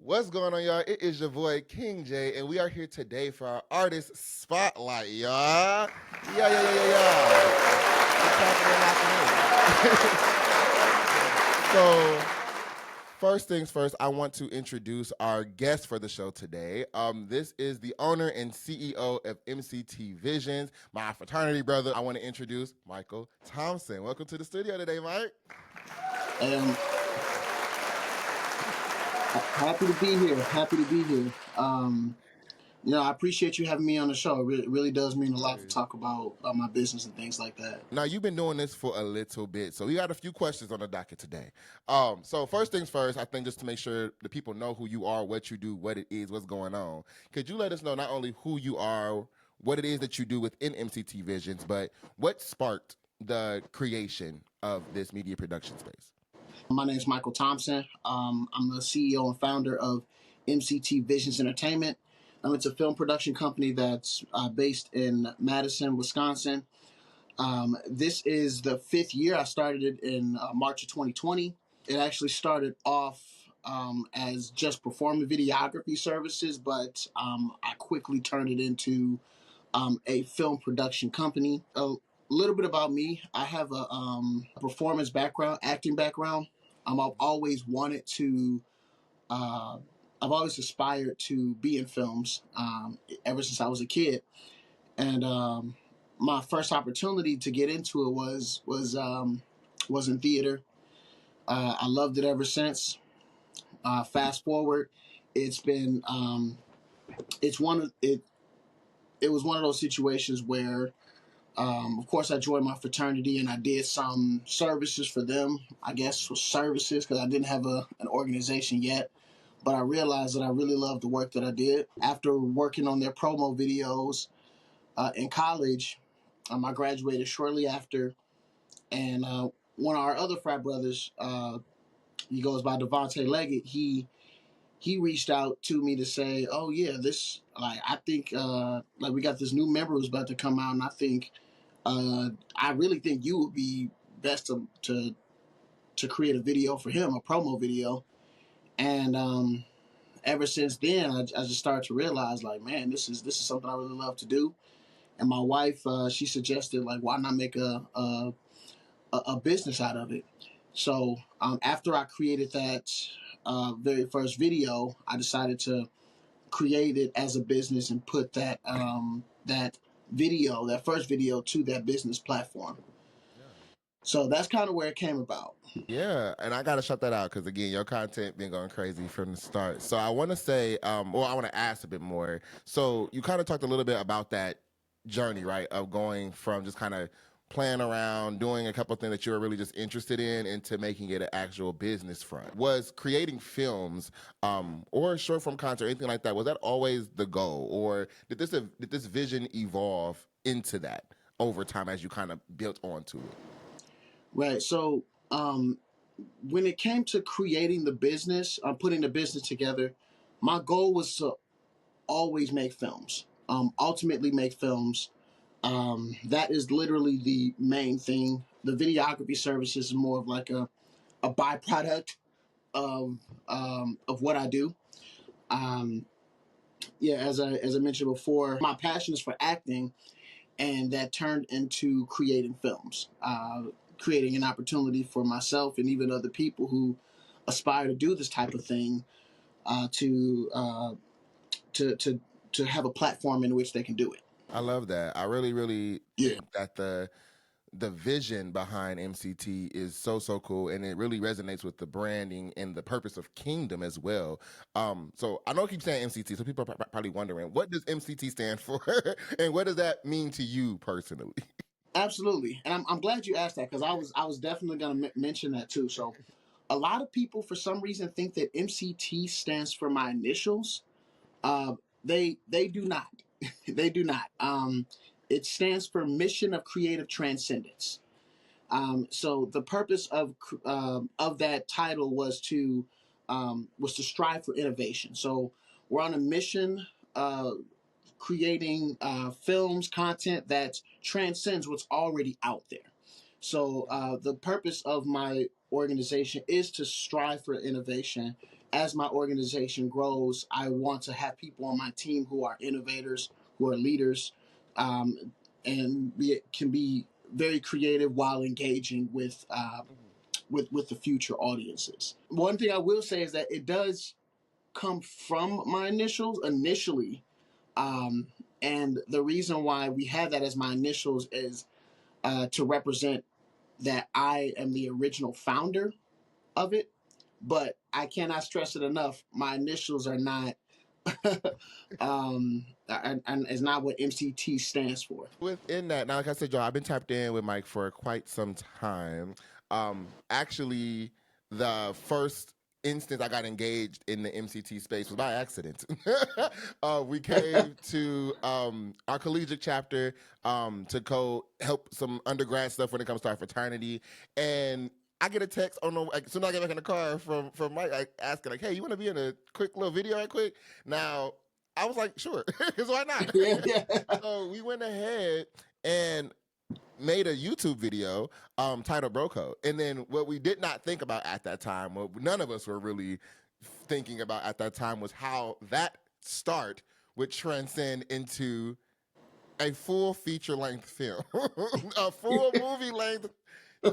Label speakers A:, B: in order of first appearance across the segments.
A: What's going on, y'all? It is your boy King J, and we are here today for our artist spotlight, y'all. Yeah. What's happening? So, first things first, I want to introduce our guest for the show today. This is the owner and CEO of MCT Visions, my fraternity brother. I want to introduce Michael Thompson. Welcome to the studio today, Mike.
B: Um, Happy to be here. Happy to be here. I appreciate you having me on the show. It really does mean a lot to talk about my business and things like that.
A: Now, you've been doing this for a little bit, so we got a few questions on the docket today. So first things first, I think just to make sure the people know who you are, what you do, what it is, what's going on, could you let us know not only who you are, what it is that you do within MCT Visions, but what sparked the creation of this media production space?
B: My name is Michael Thompson. I'm the CEO and founder of MCT Visions Entertainment. It's a film production company that's based in Madison, Wisconsin. This is the fifth year. I started it in March of 2020. It actually started off as just performing videography services, but I quickly turned it into a film production company. A little bit about me: I have a performance background, acting background. I've always wanted to. Uh, I've always aspired to be in films ever since I was a kid, and my first opportunity to get into it was in theater. I loved it ever since. Fast forward, it's been it's one of it. It was one of those situations where, of course, I joined my fraternity and I did some services for them. I guess was services because I didn't have an organization yet. But I realized that I really loved the work that I did. After working on their promo videos in college, I graduated shortly after, and one of our other frat brothers, he goes by Devontae Leggett. He reached out to me to say, "Oh yeah, this like I think like we got this new member who's about to come out, and I really think you would be best to create a video for him, a promo video." And ever since then, I just started to realize, like, man, this is something I really love to do. And my wife, she suggested, like, why not make a business out of it? So after I created that very first video, I decided to create it as a business and put that first video, to that business platform. So that's kind of where it came about.
A: Yeah, and I gotta shut that out because again, your content been going crazy from the start. So I want to say, or I want to ask a bit more. So you kind of talked a little bit about that journey, right, of going from just kind of playing around, doing a couple of things that you were really just interested in, into making it an actual business front. Was creating films, or short form content, or anything like that? Was that always the goal, or did this vision evolve into that over time as you kind of built onto it?
B: Right. So when it came to creating the business, putting the business together, my goal was to always make films. Ultimately make films. That is literally the main thing. The videography services is more of like a byproduct of what I do. Um, yeah, as I mentioned before, my passion is for acting, and that turned into creating films, creating an opportunity for myself and even other people who aspire to do this type of thing, uh, to uh, to to to have a platform in which they can do it.
A: I love that. I really
B: Yeah.
A: think that the vision behind MCT is so cool, and it really resonates with the branding and the purpose of Kingdom as well. So I know I keep saying MCT, so people are probably wondering, what does MCT stand for, and what does that mean to you personally?
B: Absolutely, and I'm glad you asked that because I was definitely going to mention that too. So a lot of people for some reason think that MCT stands for my initials. Uh, they do not. They do not. It stands for Mission of Creative Transcendence. So the purpose of that title was to strive for innovation. So we're on a mission, uh, creating films, content that transcends what's already out there. So the purpose of my organization is to strive for innovation as my organization grows, I want to have people on my team who are innovators, who are leaders, um, and can be very creative while engaging with the future audiences. One thing I will say is that it does come from my initials initially, um, and the reason why we have that as my initials is to represent that I am the original founder of it. But I cannot stress it enough. My initials are not, and is not what MCT stands for.
A: Within that, now, like I said, Joe, I've been tapped in with Mike for quite some time. Actually, the first instance I got engaged in the MCT space was by accident. We came to our collegiate chapter to go help some undergrad stuff when it comes to our fraternity, and I get a text on the like, as soon as I get back in the car from Mike, like, asking like, "Hey, you want to be in a quick little video right quick?" Now I was like, "Sure," because why not?
B: Yeah.
A: So we went ahead and made a YouTube video titled Bro Code. And then what we did not think about at that time, what none of us were really thinking about at that time, was how that start would transcend into a full feature length film, a full movie length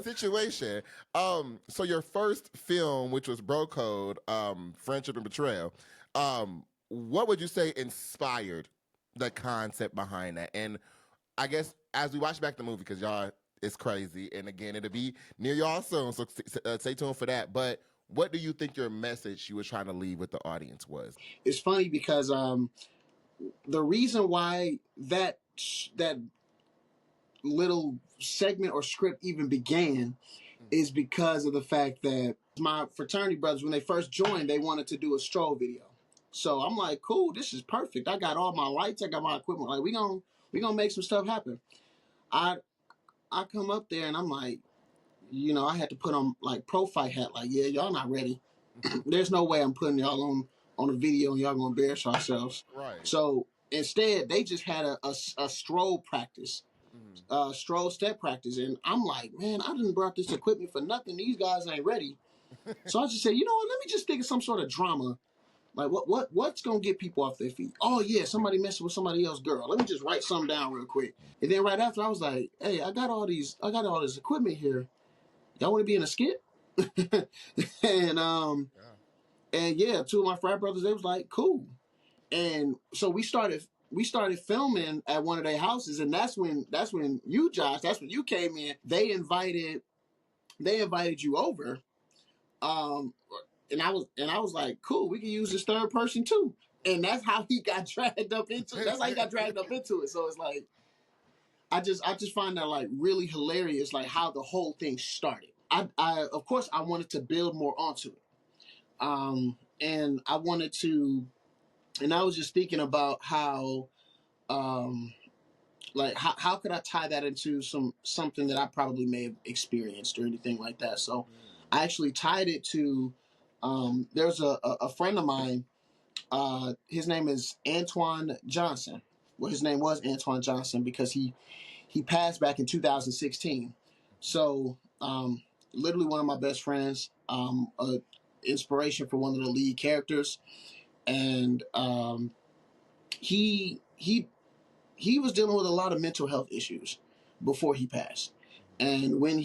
A: situation. So your first film, which was Bro Code, Friendship and Betrayal, what would you say inspired the concept behind that? And I guess as we watch back the movie, because y'all, it's crazy, and again, it'll be near y'all soon, so stay tuned for that. But what do you think your message you were trying to leave with the audience was?
B: It's funny because the reason why that little segment or script even began is because of the fact that my fraternity brothers, when they first joined, they wanted to do a stroll video. So I'm like, cool, this is perfect. I got all my lights, I got my equipment. Like we gonna make some stuff happen. I I come up there and I'm like, I had to put on like pro fight hat. Like, yeah, y'all not ready. There's no way I'm putting y'all on a video and y'all gonna embarrass yourselves.
A: Right.
B: So instead, they just had a stroll practice, stroll step practice, and I'm like, man, I didn't brought this equipment for nothing. These guys ain't ready. So I just said, you know what? Let me just think of some sort of drama. Like what's gonna get people off their feet? Oh yeah, somebody messing with somebody else's girl. Let me just write something down real quick. And then right after, I was like, hey, I got all this equipment here. Y'all want to be in a skit? and
A: Yeah.
B: and yeah, two of my frat brothers, they was like, cool. And so we started filming at one of their houses, and that's when you, Josh, that's when you came in. They invited you over. Um and I was like, cool, we can use this third person too. And that's how he got dragged up into it. That's how he got dragged up into it. So it's like I just find that like really hilarious, like how the whole thing started. I of course I wanted to build more onto it. And I wanted to, and I was just thinking about how, like how could I tie that into something that I probably may have experienced or anything like that. So I actually tied it to, there's a friend of mine, his name is Antoine Johnson. Well, his name was Antoine Johnson because he passed back in 2016. So, literally one of my best friends, a inspiration for one of the lead characters, and he was dealing with a lot of mental health issues before he passed. And when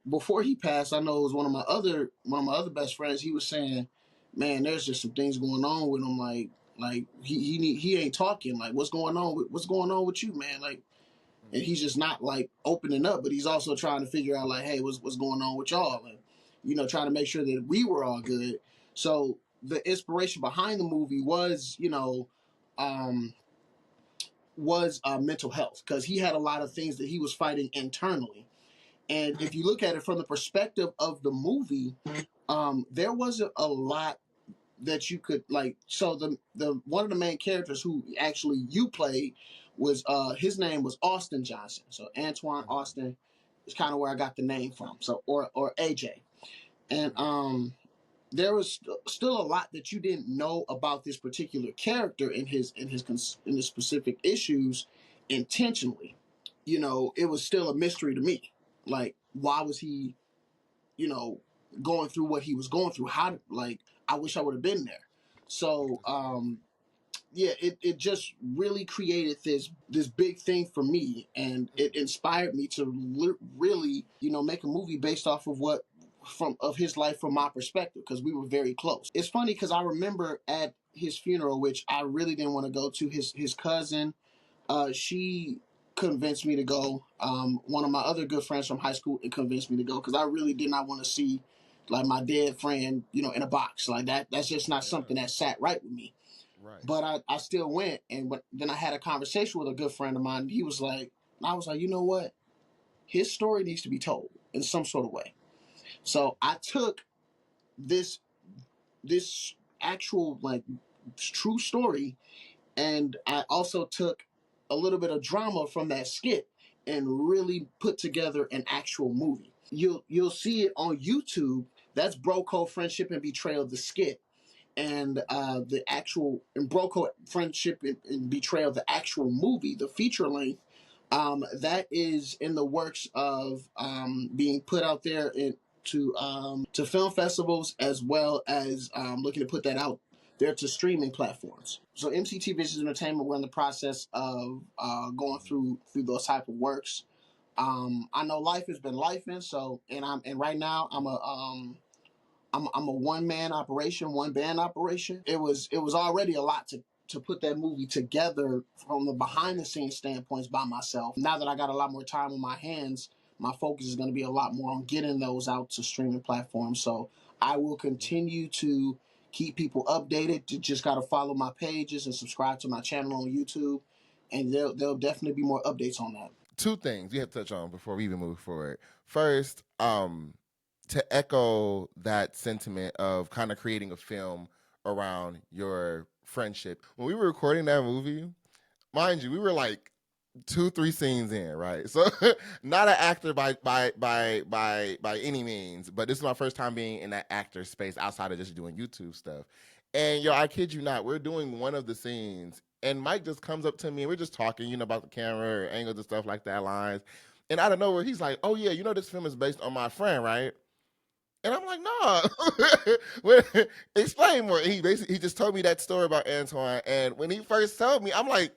B: before he passed, I know it was one of my other best friends. He was saying, "Man, there's just some things going on with him. Like he ain't talking. Like what's going on? What's going on with you, man? Like." And he's just not like opening up, but he's also trying to figure out like, hey, what's going on with y'all, and trying to make sure that we were all good. So the inspiration behind the movie um, was mental health, because he had a lot of things that he was fighting internally. And if you look at it from the perspective of the movie, there wasn't a lot that you could like. So the one of the main characters who actually you played was his name was Austin Johnson. So Antoine Austin is kind of where I got the name from. So or AJ. And there was still a lot that you didn't know about this particular character in his specific issues intentionally. It was still a mystery to me. Like why was he, you know, going through what he was going through. How, like, I wish I would have been there. So yeah, it just really created this big thing for me, and it inspired me to really, you know, make a movie based off of what from of his life from my perspective, because we were very close. It's funny because I remember at his funeral, which I really didn't want to go to, his cousin, she convinced me to go. One of my other good friends from high school convinced me to go because I really did not want to see like my dead friend, you know, in a box like that. That's just not something that sat right with me.
A: Right.
B: But I still went, and then I had a conversation with a good friend of mine. And he was like, I was like, you know what? His story needs to be told in some sort of way. So I took this actual like true story, and I also took a little bit of drama from that skit and really put together an actual movie. You'll see it on YouTube. That's Bro Code Friendship and Betrayal, the skit, and the actual and Broco Friendship and Betrayal, the actual movie, the feature length, that is in the works of being put out there to film festivals, as well as looking to put that out there to streaming platforms. So MCT Visions Entertainment, we're in the process of going through those type of works. I know life has been lifing, so and right now I'm a one man operation, one band operation. It was already a lot to put that movie together from the behind the scenes standpoints by myself. Now that I got a lot more time on my hands, my focus is going to be a lot more on getting those out to streaming platforms. So I will continue to keep people updated. You just got to follow my pages and subscribe to my channel on YouTube, and there'll definitely be more updates on that.
A: Two things we have to touch on before we even move forward. First, to echo that sentiment of kind of creating a film around your friendship. When we were recording that movie, mind you, we were like 2-3 scenes in, right? So not an actor by any means, but this is my first time being in that actor space outside of just doing YouTube stuff. And yo, I kid you not, we're doing one of the scenes, and Mike just comes up to me, and we're just talking, about the camera or angles and stuff like that, lines. And out of nowhere, he's like, "Oh yeah, this film is based on my friend, right?" And I'm like, "No, explain more." And he just told me that story about Antoine, and when he first told me, I'm like,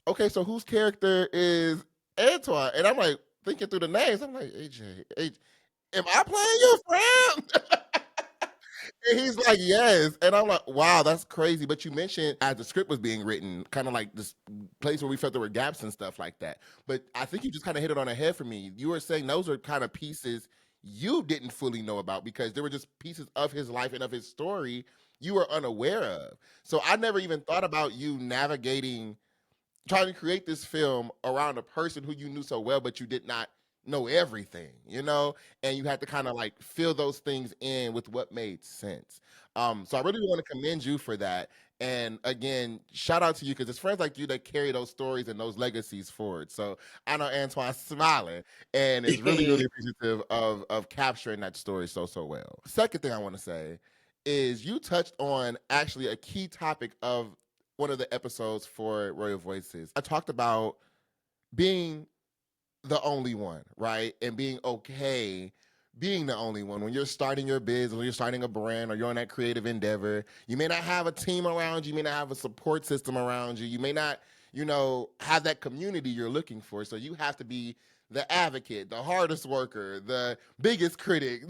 A: okay, so whose character is Antoine? And I'm like thinking through the names. I'm like, am I playing your friend? And he's like, yes. And I'm like, wow, that's crazy. But you mentioned as the script was being written, kind of like this place where we felt there were gaps and stuff like that. But I think you just kind of hit it on the head for me. You were saying those are kind of pieces you didn't fully know about because there were just pieces of his life and of his story you were unaware of. So I never even thought about you navigating trying to create this film around a person who you knew so well, but you did not know everything, and you had to kind of like fill those things in with what made sense. So I really want to commend you for that. And again, shout out to you because it's friends like you that carry those stories and those legacies forward. So I know Antoine's smiling and is really, really appreciative of capturing that story so well. Second thing I want to say is you touched on actually a key topic of one of the episodes for Royal Voices. I talked about being the only one, right? And being okay being the only one when you're starting your business, when you're starting a brand, or you're on that creative endeavor. You may not have a team around you, you may not have a support system around you, you may not, have that community you're looking for. So you have to be the advocate, the hardest worker, the biggest critic.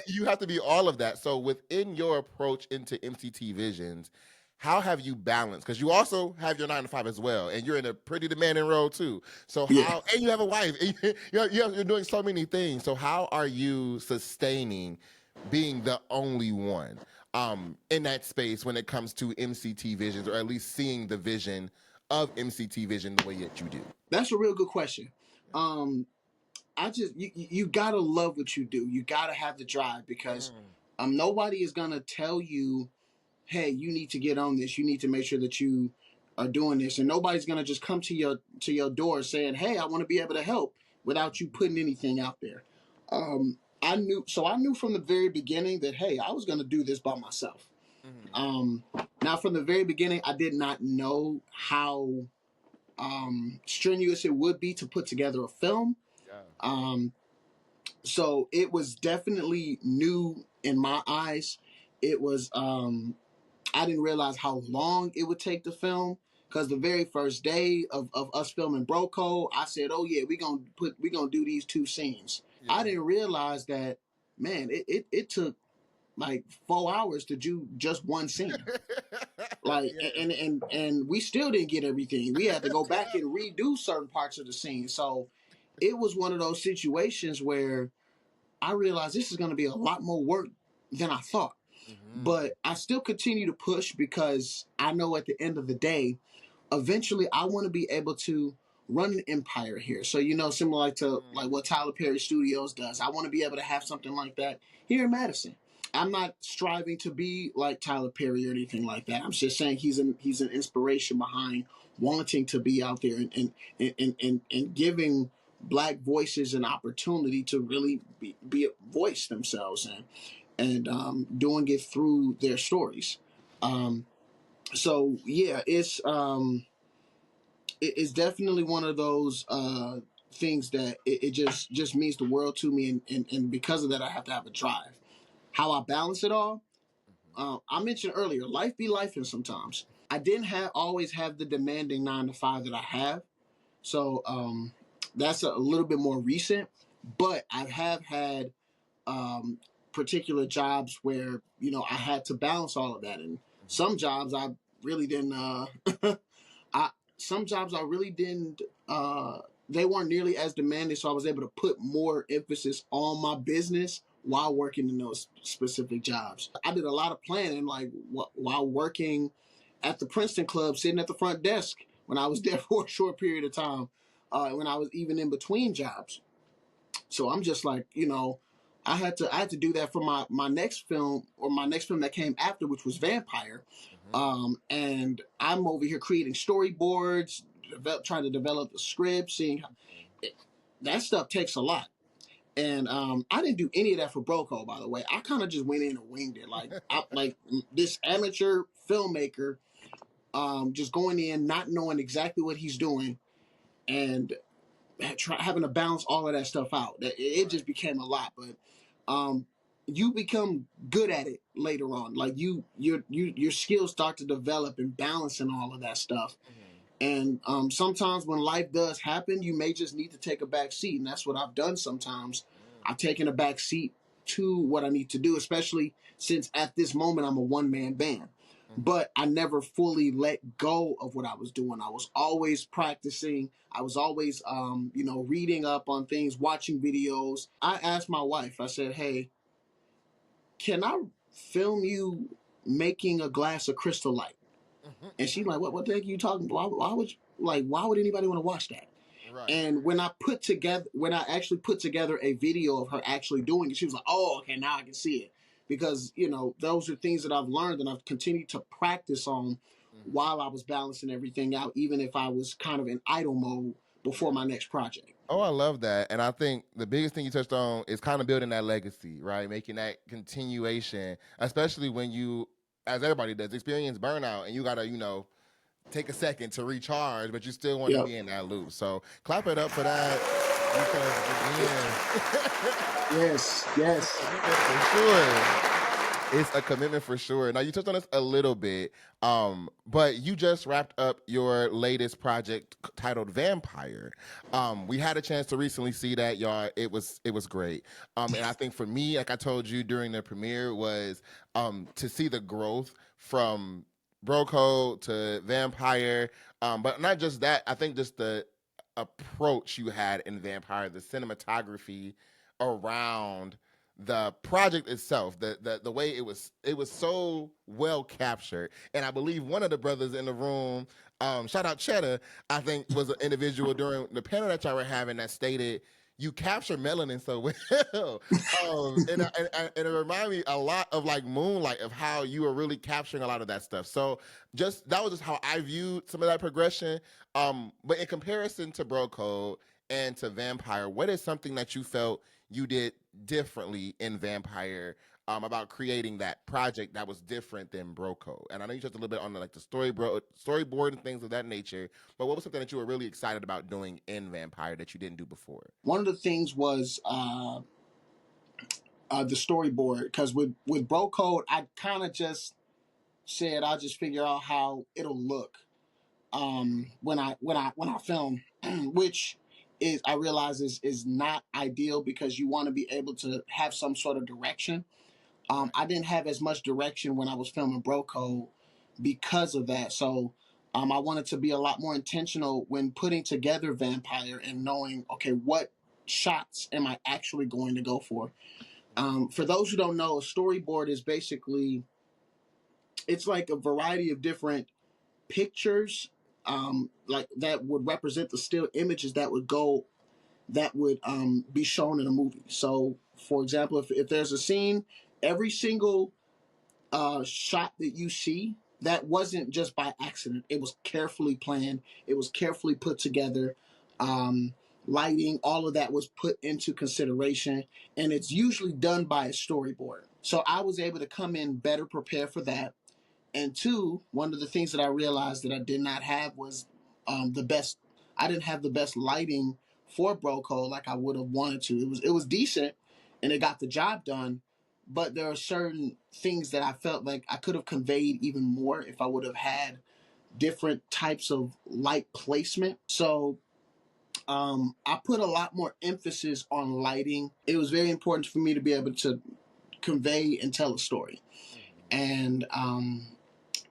A: You have to be all of that. So within your approach into MCT Visions, how have you balanced? Because you also have your 9 to 5 as well, and you're in a pretty demanding role too. So
B: Yeah.
A: and you have a wife, and you're doing so many things. So how are you sustaining being the only one in that space when it comes to MCT Visions, or at least seeing the vision of MCT Vision the way that you do?
B: That's a real good question. I just you gotta love what you do. You gotta have the drive because nobody is gonna tell you, hey, you need to get on this. You need to make sure that you are doing this, and nobody's gonna just come to your door saying, hey, I want to be able to help without you putting anything out there. I knew from the very beginning that hey, I was gonna do this by myself. Now from the very beginning, I did not know how strenuous it would be to put together a film.
A: Yeah.
B: Um, So it was definitely new in my eyes. It was I didn't realize how long it would take to film, because the very first day of us filming Broco, I said, "Oh yeah, we gonna do these two scenes." I
A: Yeah.
B: didn't realize that, man, it took like 4 hours to do just one scene. Like,
A: Yes.
B: and we still didn't get everything. We had to go back and redo certain parts of the scene. So it was one of those situations where I realized this is going to be a lot more work than I thought.
A: Hmm.
B: But I still continue to push, because I know at the end of the day, eventually I want to be able to run an empire here. So, similar to like what Tyler Perry Studios does. I want to be able to have something like that here in Madison. I'm not striving to be like Tyler Perry or anything like that. I'm just saying he's an inspiration behind wanting to be out there and giving black voices an opportunity to really be voice themselves, and doing it through their stories. So yeah, it's definitely one of those things that it just means the world to me, and because of that, I have to have a drive. How I balance it all, I mentioned earlier, life be life, and sometimes I didn't have always have the demanding 9 to 5 that I have. So that's a little bit more recent, but I have had um, particular jobs where I had to balance all of that, and some jobs I really didn't. I some jobs I really didn't. They weren't nearly as demanding, so I was able to put more emphasis on my business while working in those specific jobs. I did a lot of planning, like while working at the Princeton Club, sitting at the front desk when I was there for a short period of time, when I was even in between jobs. So I'm just like, I had to do that for my next film, or my next film that came after, which was Vampire.
A: Hmm.
B: And I'm over here creating storyboards, trying to develop the script, seeing it, that stuff takes a lot. And I didn't do any of that for Broco, by the way. I kind of just went in and winged it, like this amateur filmmaker, just going in, not knowing exactly what he's doing, and having to balance all of that stuff out. It
A: Right.
B: just became a lot, but um, you become good at it later on. Like your skills start to develop in balancing all of that stuff.
A: Hmm.
B: And sometimes when life does happen, you may just need to take a back seat, and that's what I've done sometimes. I've taken a back seat to what I need to do, especially since at this moment I'm a one-man band.
A: Hmm.
B: But I never fully let go of what I was doing. I was always practicing. I was always, reading up on things, watching videos. I asked my wife, I said, "Hey, can I film you making a glass of Crystal Light?" And she's like, "What the heck are you talking about? Why would anybody want to watch that?"
A: Right.
B: And when I actually put together a video of her actually doing it, she was like, "Oh, okay, now I can see it." Because those are things that I've learned and I've continued to practice on
A: Hmm.
B: while I was balancing everything out, even if I was kind of in idle mode before
A: Yeah.
B: my next project.
A: Oh, I love that. And I think the biggest thing you touched on is kind of building that legacy, right? Making that continuation, especially when you, as everybody does, experience burnout and you got to, take a second to recharge, but you still want to
B: Yep.
A: be in that loop. So clap it up for that, because again,
B: Yes.
A: it's a
B: Yes.
A: commitment for sure. It's a commitment for sure. Now you touched on this a little bit, but you just wrapped up your latest project titled Vampire. We had a chance to recently see that, y'all. It was great. And I think for me, like I told you during the premiere, was to see the growth from Broco to Vampire. But not just that. I think just the approach you had in Vampire, the cinematography around the project itself, the way it was so well captured. And I believe one of the brothers in the room, shout out Cheddar, I think was an individual during the panel that y'all were having that stated you capture melanin so well. And it reminded me a lot of like Moonlight, of how you were really capturing a lot of that stuff. So just that was just how I viewed some of that progression. But in comparison to Bro Code and to Vampire, what is something that you felt you did differently in Vampire, about creating that project that was different than Broco? And I know you touched a little bit on like the storyboard and things of that nature, but what was something that you were really excited about doing in Vampire that you didn't do before?
B: One of the things was the storyboard, because with Bro Code, I kind of just said I'll just figure out how it'll look when I film, which is I realize is not ideal because you want to be able to have some sort of direction.
A: Right.
B: I didn't have as much direction when I was filming Bro Code because of that. So I wanted to be a lot more intentional when putting together Vampire and knowing, okay, what shots am I actually going to go for? For those who don't know, a storyboard is basically it's like a variety of different pictures, like that would represent the still images that would be shown in a movie. So, for example, if there's a scene, every single shot that you see, that wasn't just by accident. It was carefully planned. It was carefully put together. Um, Lighting, all of that was put into consideration, and it's usually done by a storyboard. So I was able to come in better prepared for that. And two, one of the things that I realized that I did not have was the best. I didn't have the best lighting for Broco like I would have wanted to. It was decent, and it got the job done. But there are certain things that I felt like I could have conveyed even more if I would have had different types of light placement. So I put a lot more emphasis on lighting. It was very important for me to be able to convey and tell a story. And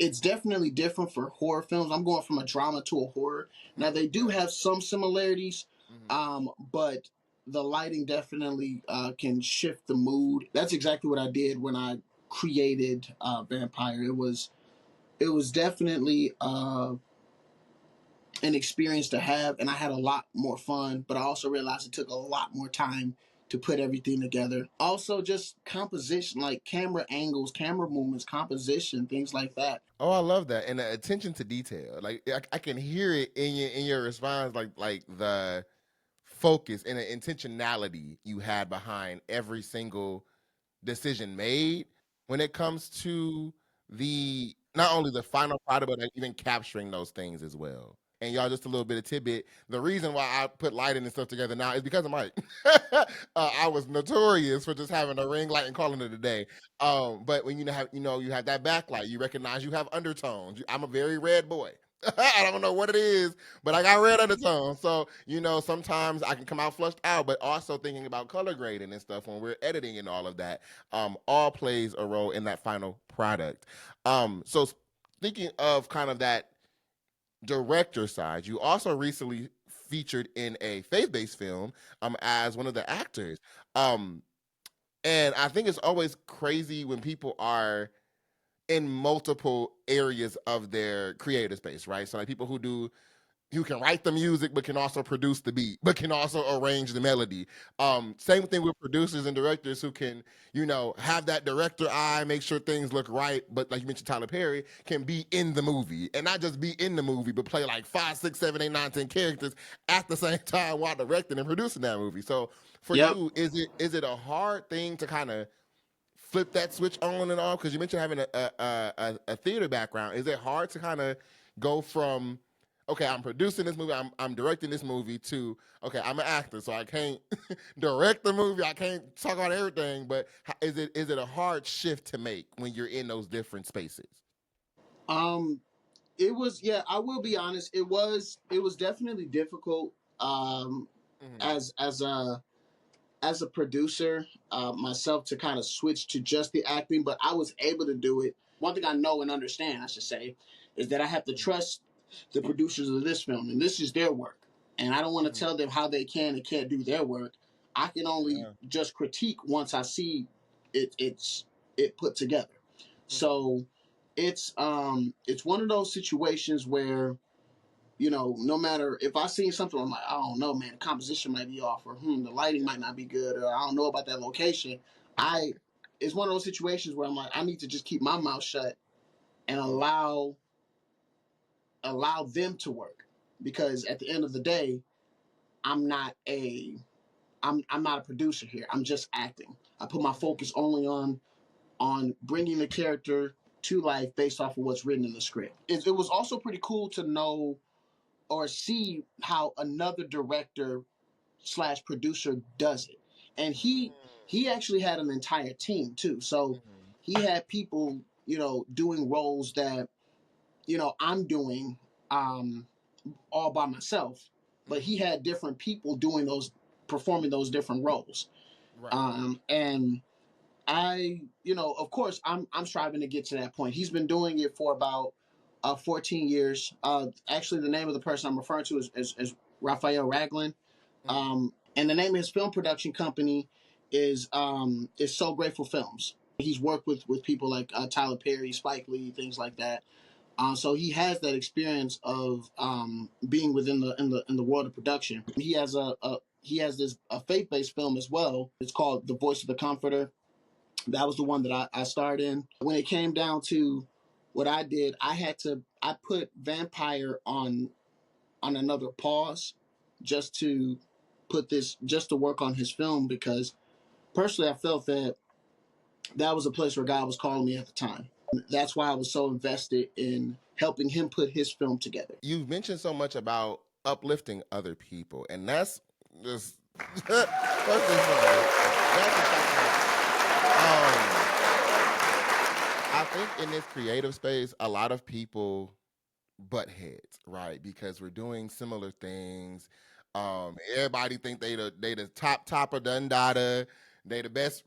B: it's definitely different for horror films. I'm going from a drama to a horror. Now they do have some similarities, but the lighting definitely can shift the mood. That's exactly what I did when I created Vampire. It was definitely an experience to have, and I had a lot more fun. But I also realized it took a lot more time to put everything together. Also, just composition, like camera angles, camera movements, composition, things like that.
A: Oh, I love that, and the attention to detail. Like I can hear it in your response, like the focus and the intentionality you had behind every single decision made when it comes to the not only the final product but even capturing those things as well. And y'all, just a little bit of tidbit. The reason why I put lighting and stuff together now is because of Mike. I was notorious for just having a ring light and calling it a day. But when you have that backlight, you recognize you have undertones. I'm a very red boy. I don't know what it is, but I got red undertones. So, sometimes I can come out flushed out, but also thinking about color grading and stuff when we're editing and all of that, all plays a role in that final product. So thinking of kind of that director side, you also recently featured in a faith-based film as one of the actors. Um, and I think it's always crazy when people are in multiple areas of their creative space, right? So like people who can write the music but can also produce the beat, but can also arrange the melody. Same thing with producers and directors who can, have that director eye, make sure things look right, but like you mentioned, Tyler Perry can be in the movie and not just be in the movie, but play like 5, 6, 7, 8, 9, 10 characters at the same time while directing and producing that movie. So for
B: Yep.
A: you, is it a hard thing to kind of flip that switch on and off? Because you mentioned having a theater background. Is it hard to kind of go from, okay, I'm producing this movie, I'm directing this movie, to, okay, I'm an actor, so I can't direct the movie, I can't talk about everything, but is it a hard shift to make when you're in those different spaces?
B: Um, it was, yeah, I will be honest. It was definitely difficult.
A: Hmm.
B: As a producer myself to kind of switch to just the acting, but I was able to do it. One thing I know and understand, I should say, is that I have to trust the producers of this film, and this is their work. And I don't want to
A: Hmm.
B: tell them how they can and can't do their work. I can only
A: Yeah.
B: just critique once I see it put together.
A: Hmm.
B: So it's one of those situations where no matter if I see something, I'm like, I don't know, man, the composition might be off, or the lighting
A: Yeah.
B: might not be good, or I don't know about that location. I It's one of those situations where I'm like, I need to just keep my mouth shut and allow them to work, because at the end of the day, I'm not a I'm not a producer here. I'm just acting. I put my focus only on bringing the character to life based off of what's written in the script. It was also pretty cool to know or see how another director slash producer does it. And he actually had an entire team too. So he had people, doing roles that, I'm doing all by myself, but he had different people performing those different roles.
A: Right.
B: And I, of course, I'm striving to get to that point. He's been doing it for about 14 years. Actually, the name of the person I'm referring to is Raphael Ragland. And the name of his film production company is So Grateful Films. He's worked with people like Tyler Perry, Spike Lee, things like that. So he has that experience of being within the world of production. He has this a faith based film as well. It's called The Voice of the Comforter. That was the one that I starred in. When it came down to what I did, I put Vampire on another pause just to just to work on his film, because personally I felt that was a place where God was calling me at the time. That's why I was so invested in helping him put his film together.
A: You've mentioned so much about uplifting other people, and that's just first and foremost. That's exactly. I think in this creative space, a lot of people butt heads, right? Because we're doing similar things. Everybody think they the top of Dundada. They the best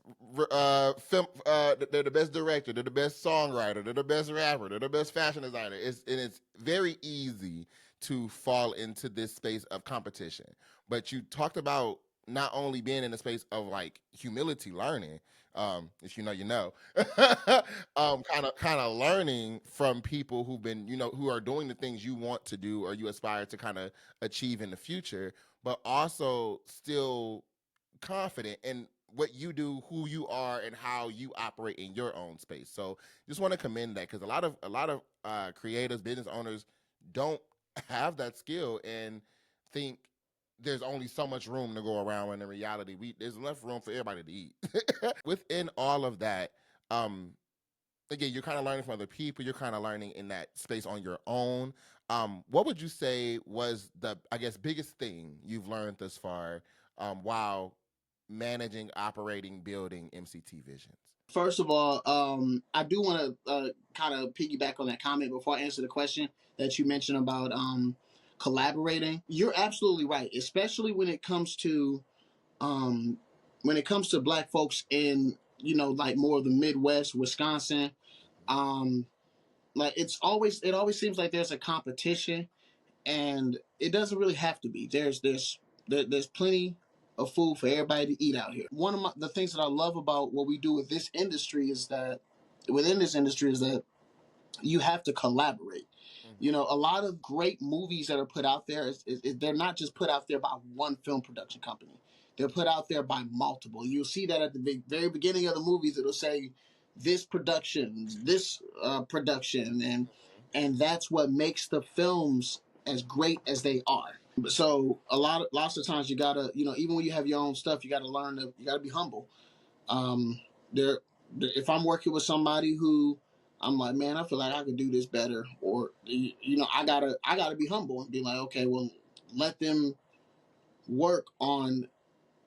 A: film. They're the best director. They're the best songwriter. They're the best rapper. They're the best fashion designer. It's very easy to fall into this space of competition. But you talked about not only being in a space of like humility learning, if you know, you know, kind of learning from people who've been, who are doing the things you want to do or you aspire to kind of achieve in the future, but also still confident in what you do, who you are, and how you operate in your own space. So just want to commend that, because a lot of creators, business owners don't have that skill and think there's only so much room to go around, when in reality there's enough room for everybody to eat. Within all of that, um, again, you're kind of learning from other people. You're kind of learning in that space on your own. What would you say was the, I guess, biggest thing you've learned thus far, while managing, operating, building MCT Visions?
B: First of all, I do want to kind of piggyback on that comment before I answer the question that you mentioned about collaborating. You're absolutely right, especially um, when it comes to Black folks in, like more of the Midwest, Wisconsin. Um, like it always seems like there's a competition, and it doesn't really have to be. There's plenty of food for everybody to eat out here. One of the things that I love about what we do with this industry is that within this industry is that you have to collaborate. A lot of great movies that are put out there, they're not just put out there by one film production company. They're put out there by multiple. You'll see that at the very beginning of the movies. It'll say this production, this production, and that's what makes the films as great as they are. So lots of times you gotta, even when you have your own stuff, you gotta you gotta be humble. Um, there, if I'm working with somebody who I'm like, man, I feel like I could do this better, or I gotta be humble and be like, okay, well, let them work on,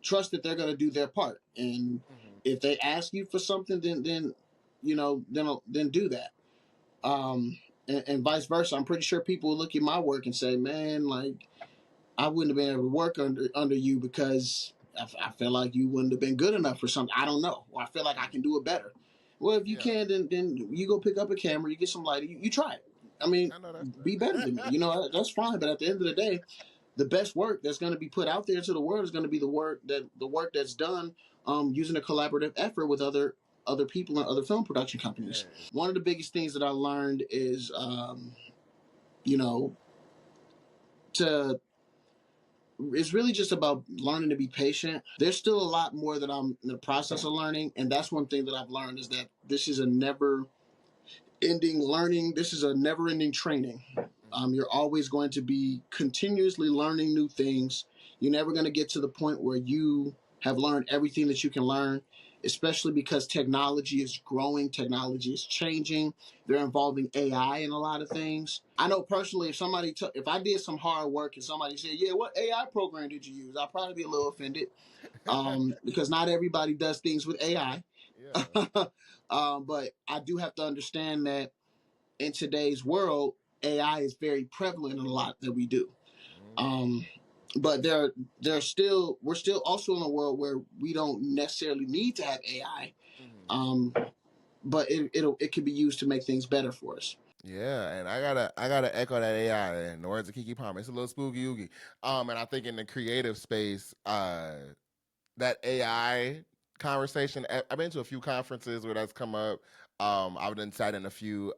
B: trust that they're gonna do their part, and if they ask you for something, then do that. Um, and vice versa. I'm pretty sure people will look at my work and say, man, like I wouldn't have been able to work under you because I feel like you wouldn't have been good enough for something. I don't know. Or I feel like I can do it better. Well, if you
A: Yeah,
B: can, then you go pick up a camera, you get some lighting, you try it. I mean,
A: I know that's
B: be better than me. That's fine. But at the end of the day, the best work that's going to be put out there to the world is going to be the work that's done using a collaborative effort with other people and other film production companies.
A: right.
B: One of the biggest things that I learned is, you know, to it's really just about learning to be patient. There's still a lot more that I'm in the process of learning, and that's one thing that I've learned is that this is a never ending learning. This is a never ending training. You're always going to be continuously learning new things. You're never going to get to the point where you have learned everything that you can learn. especially because technology is growing, technology is changing. They're involving AI in a lot of things. I know personally, if I did some hard work and somebody said, "Yeah, what AI program did you use?" I'll probably be a little offended, because not everybody does things with AI.
A: Yeah.
B: But I do have to understand that in today's world, AI is very prevalent in a lot that we do.
A: Mm-hmm.
B: Um, but we're still also in a world where we don't necessarily need to have AI.
A: Mm-hmm.
B: But it can be used to make things better for us.
A: Yeah, and I gotta echo that AI in the words of Kiki Palmer. It's a little spooky oogie. And I think in the creative space, that AI conversation. I've been to a few conferences where that's come up. I've done sat in a few,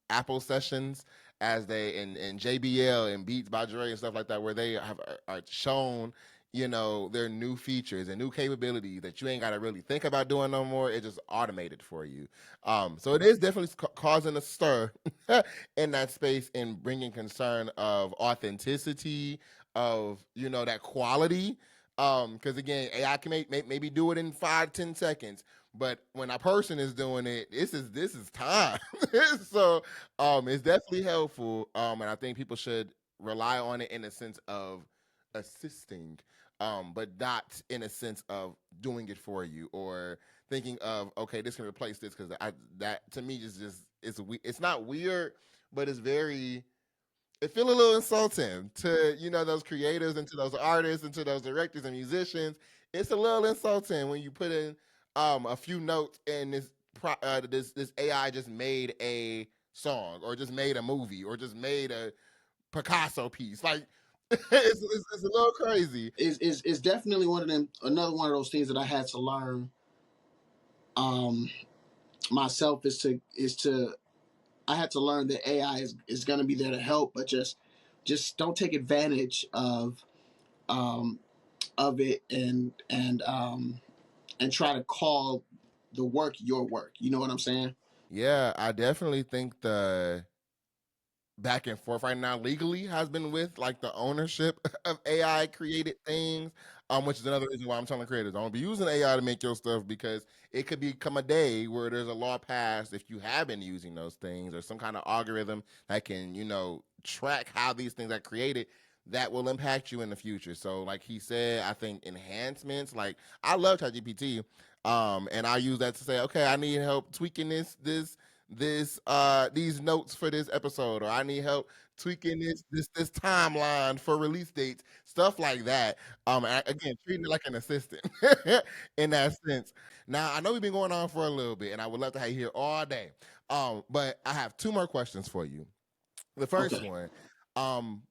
A: Apple sessions as they in JBL and Beats by Dre and stuff like that, where they are shown, their new features and new capabilities that you ain't got to really think about doing no more. It just automated for you. So it is definitely causing a stir in that space and bringing concern of authenticity, of that quality, because again, AI can maybe do it in 5-10 seconds, but when a person is doing it, this is time. So it's definitely helpful, and I think people should rely on it in a sense of assisting, but not in a sense of doing it for you, or thinking of, okay, this can replace this, because that to me is just, it's not weird, but it's very, it feel a little insulting to those creators and to those artists and to those directors and musicians. It's a little insulting when you put in a few notes and this AI just made a song, or just made a movie, or just made a Picasso piece. Like it's a little crazy.
B: Is definitely one of them. Another one of those things that I had to learn um, myself is to I had to learn that AI is going to be there to help, but just don't take advantage um, of it, and try to call the work your work. You know what I'm saying?
A: Yeah, I definitely think the back and forth right now legally has been with like the ownership of AI created things, which is another reason why I'm telling creators, don't be using AI to make your stuff, because it could become a day where there's a law passed if you have been using those things, or some kind of algorithm that can track how these things are created, that will impact you in the future. So like he said, I think enhancements, like I love ChatGPT, and I use that to say, okay, I need help tweaking these notes for this episode, or I need help tweaking this timeline for release dates, stuff like that. Again, treating it like an assistant in that sense. Now I know we've been going on for a little bit, and I would love to have you here all day. But I have two more questions for you. The first
B: Okay.
A: one, um,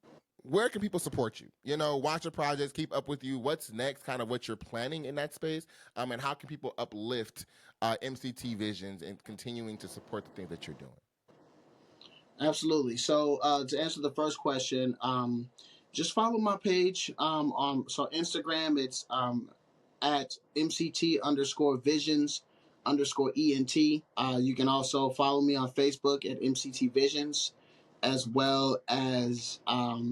A: where can people support you? Watch your projects, keep up with you. What's next? Kind of what you're planning in that space, and how can people uplift MCT Visions and continuing to support the things that you're doing?
B: Absolutely. So to answer the first question, just follow my page on Instagram. It's at MCT underscore visions underscore ENT. You can also follow me on Facebook at MCT Visions, as well as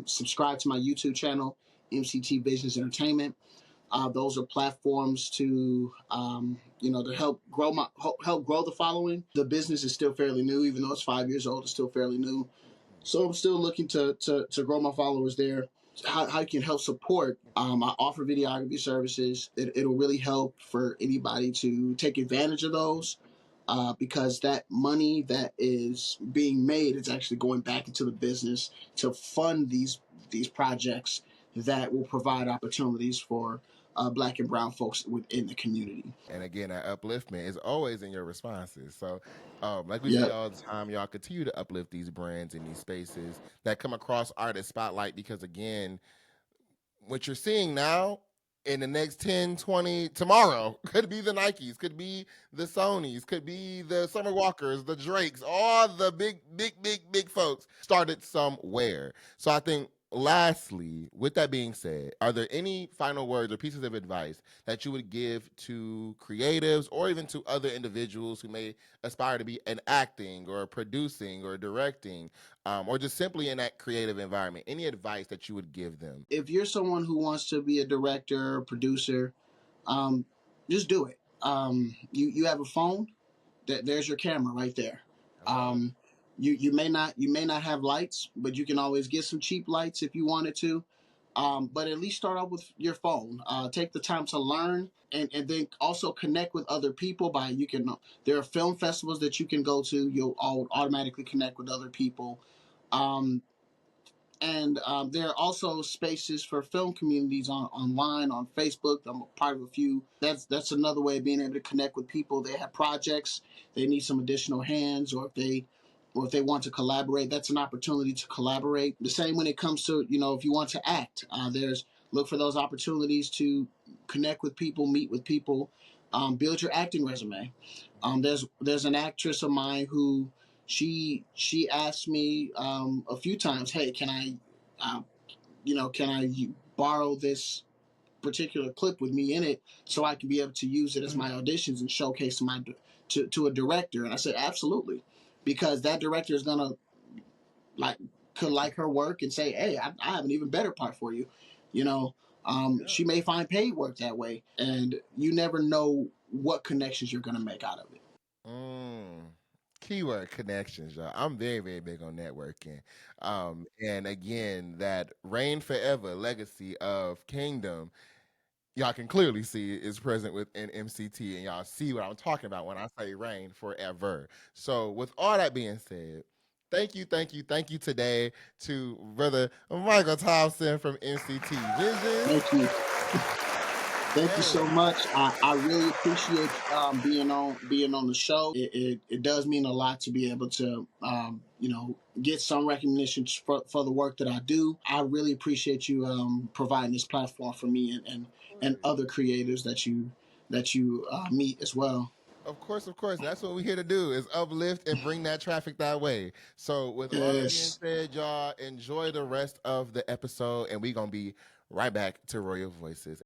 B: subscribe to my YouTube channel, MCT Visions Entertainment. Those are platforms to help grow the following. The business is still fairly new, even though it's 5 years old. It's still fairly new, so I'm still looking to grow my followers there. How you can help support? I offer videography services. It'll really help for anybody to take advantage of those, because that money that is being made is actually going back into the business to fund these projects that will provide opportunities for Black and Brown folks within the community.
A: And again, that upliftment is always in your responses. So, like we say
B: Yep.
A: all the time, y'all continue to uplift these brands in these spaces that come across artist spotlight, because again, what you're seeing now in the next 10, 20, tomorrow could be the Nikes, could be the Sonys, could be the Summer Walkers, the Drakes, all the big folks started somewhere. So I think, lastly, with that being said, are there any final words or pieces of advice that you would give to creatives, or even to other individuals who may aspire to be in acting or producing or directing, or just simply in that creative environment? Any advice that you would give them?
B: If you're someone who wants to be a director or producer, um, just do it. You have a phone. There's your camera right there. Um, you may not have lights, but you can always get some cheap lights if you wanted to. But at least start out with your phone. Take the time to learn, and then also connect with other people. There are film festivals that you can go to. You'll automatically connect with other people. Um, and there are also spaces for film communities online on Facebook. I'm a part of a few. That's another way of being able to connect with people. They have projects, they need some additional hands, or if they want to collaborate, that's an opportunity to collaborate. The same when it comes to, if you want to act, there's look for those opportunities to connect with people, meet with people, build your acting resume. There's an actress of mine who she asked me a few times, hey, uh, can I borrow this particular clip with me in it so I can be able to use it as my auditions and showcase to a director? And I said, absolutely, because that director is gonna like could like her work and say, hey, I have an even better part for you. You know, she may find paid work that way, and you never know what connections you're gonna make out of it.
A: Mm. Keyword connections, y'all. I'm very, very big on networking. And again, that reign forever legacy of Kingdom, y'all can clearly see is present within MCT, and y'all see what I'm talking about when I say reign forever. So, with all that being said, thank you today to Brother Michael Thompson from MCT Visions.
B: Thank you. Thank you so
A: Man,
B: much. I really appreciate being on the show. It does mean a lot to be able to get some recognition for the work that I do. I really appreciate you providing this platform for me and other creators that you meet as well.
A: of course. And that's what we're here to do is uplift and bring that traffic that way. So with all that being
B: Yes.
A: said, y'all enjoy the rest of the episode, and we're gonna be right back to Royal Voices.